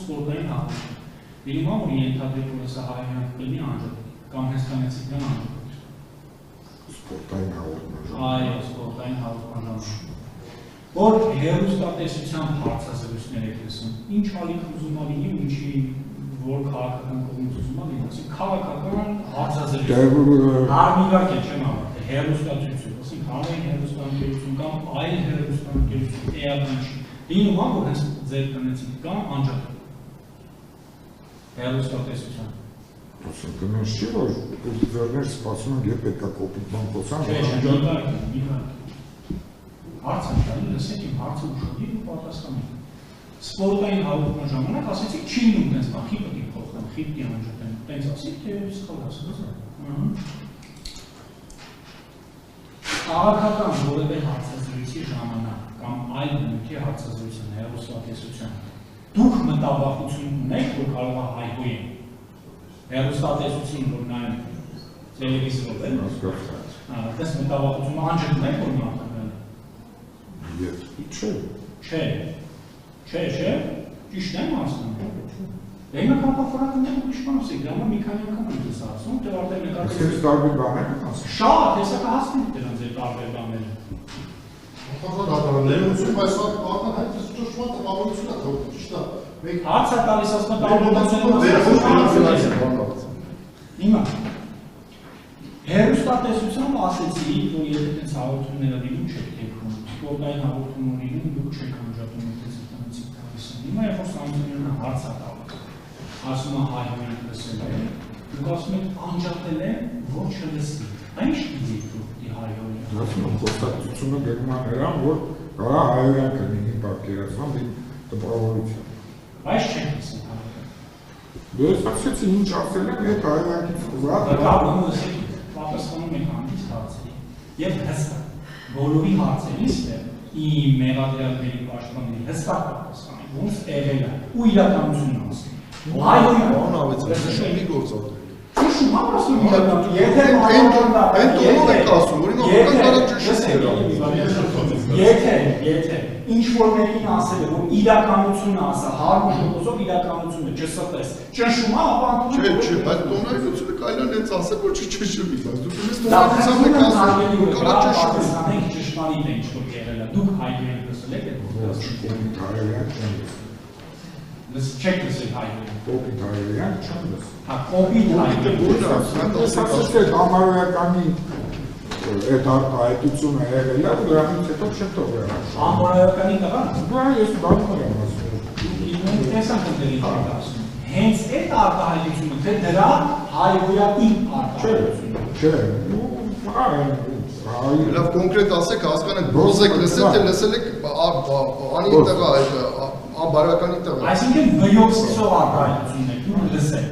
սպորտային հաղորդում։ Դիմա որ ենթադրում է սա հայերեն կլինի անջատ կամ հեսկանեցիկյան անջատ։ Սպորտային հաղորդման։ Այո, սպորտային հաղորդման։ Որ հերոստատեսության հարցազրույցներ եք լսում, ինչ ալիք ուզում ա լինի, ինչի որ քաղաքական կողմից ուզում ա լինի, ասենք քաղաքական հարցազրույց։ Հարմիվակ է, չեմ ավարտել, հերոստատություն, ասենք հանրային հերոստատություն կամ այլ հերոստատություն, էական չի։ Լինում ա, որ հենց ձեր տնեցիք կամ անջատ։ Հերոստատեսության։ Ասենք նույն չի, որ ձերներ սպասում են, երբ պետք է կոպիտ բան խոսան, հարցը շարի, լսեք իմ հարցը ուշադիր ու պատասխանեք։ Սպորտային հաղորդման ժամանակ ասեցիք չի լինում տենց բան, խիպը դիպ փոխեմ, խիպի անջատեմ, տենց ասիք, թե սխալ ասում։ Քաղաքական որևէ հարցազրույցի ժամանակ կամ այլ բնույթի հարցազրույցն հերոստատեսության դուք մտավախություն ունեք, որ կարող է հայհոյեն։ Հերոստատեսություն, որ նայում տելևիզորով են, այդպես մտավախություն անջատ ունեք, որ մարդը Չէ, ճիշտ եմ ասում։ Դեմը կապաֆորակն եմ ուրիշ բան ասեք, դա մի քանի անգամ եմ դες ասում, դե արդեն նկատի։ Իսկ տարբեր բաներ եմ ասում։ Շատ, հեսա կհասնենք դրանց ձեր տարբեր բաները։ Ներողություն, բայց սա բանը հայտ է ճշմարտ տպավորություն է թող, ճիշտ է։ Հարց է տալիս ասում Հիմա հերոստատեսությամբ ասեցի, որ եթե տենց հաղորդումները լինում չեք թեքում, սպորտային հաղորդում ունենում դուք չեք անջատում այդպես տնեցիք տալիս են։ Հիմա երբ որ Սամսոնյանը հարց է տալիս, ասում է հայհոյանք լսել է, դուք ասում եք անջատել է, ոչ չլսի։ Ինչ դիպ դուք հայհոյան։ Ասում եմ խոստացությունը գնում է նրան, որ կարա հայհոյանքը լինի պատկերացման տպավորություն։ Բայց չեք լսի հայհոյան։ Դե ասեցի ինչ ասել եմ, այդ հայհոյանքից պատասխանում եք հանդից հարցերի և հստակ, բոլորի հարցերից իմ մեղադրյալների պաշտպանների հստակ պատասխան եք, ոնց եղել է ու իրականությունն ասում։ Բան ավեցին, շուշումի գործով։ Շուշում ասում եթե ինչ-որ մեկին ասել է, որ իրականությունը ասա, հարմուշ խոսով իրականությունը չստես, ճնշում է, ապա Չէ, բայց տոնայնությունը կարելի է նենց ասել, որ չճշմարիտ, բայց դուք ունես Չեք լսել հայերեն։ Կոպիտ հայերեն չեմ լսել։ Հա, կոպիտ հայերեն։ Ասեցիք համարոյականի այդ արտահայտությունը եղել է, դրանից հետո չեմ թողել։ Համարոյականի տղան։ Դա ես բանում եմ ասում։ Տեսանք ընդերի ասում։ Հենց այդ արտահայտությունը, թե դրա հայհոյակի արտահայտությունը։ Չէ, Լավ կոնկրետ ասեք, հասկանեք, բոզ եք լսել, թե լսել եք անի տղա, անբարոյականի տղա։ Այսինքն վյոց սկսող արտահայտությունն եք դուք լսել։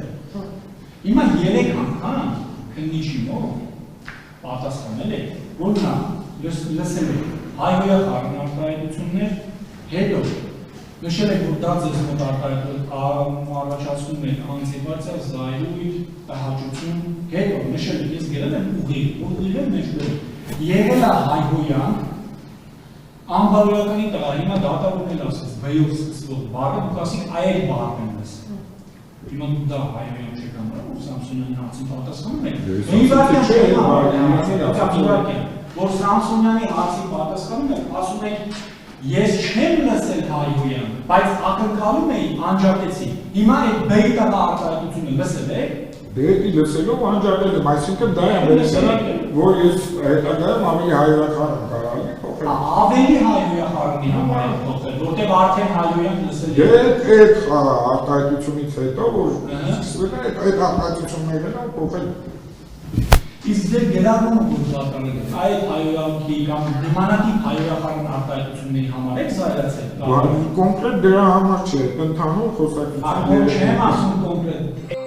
Հիմա 3 անգամ քննիչի մոտ պատասխանել եք, որ նա լսել եք հայհոյական արտահայտություններ, հետո նշել եք, որ դա ձեզ մոտ առաջացնում է անձիվացիա, զայրույթ, տհաճություն, հետո նշել եք, ես գրել եմ ուղիղ, որ ուղիղ մեջբեր եղել է հայհոյան, անբարոյականի տղա, հիմա դատավորն էլ ասեց, վեյով սկսվող բառը, դուք ասիք այդ բառն են լսել։ Հիմա դուք դա հայհոյան չեք ամրում, որ Սամսոնյանի հարցին պատասխանում եք։ Որ Սամսոնյանի հարցին պատասխանում եք, ասում եք, ես չեմ լսել հայհոյան, բայց ակնկալում էի անջատեցի։ Հիմա այդ բեի տղա արտահայտությունը լսել եք։ Դե լսելով անջատել եմ, այսինքն դա եմ լսել, որ ես հետագայում ավելի հայհոյախառն կարող եմ փոխել։ Ավելի հայհոյախառնի համար եմ փոխել, որտեղ արդեն հայհոյան լսել եք։ Դե այդ արտահայտությունից հետո, որ սկսվել է այդ արտահայտություններն են փոխել։ Իսկ դեր գրառումը որ դատարել եք, այդ հայհոյանքի կամ նմանատիպ հայհոյախառն արտահայտությունների համար եք զայրացել։ Կոնկրետ դրա համար չէ, ընդհանուր խոսակցությունների։ Չեմ ասում կոնկրետ։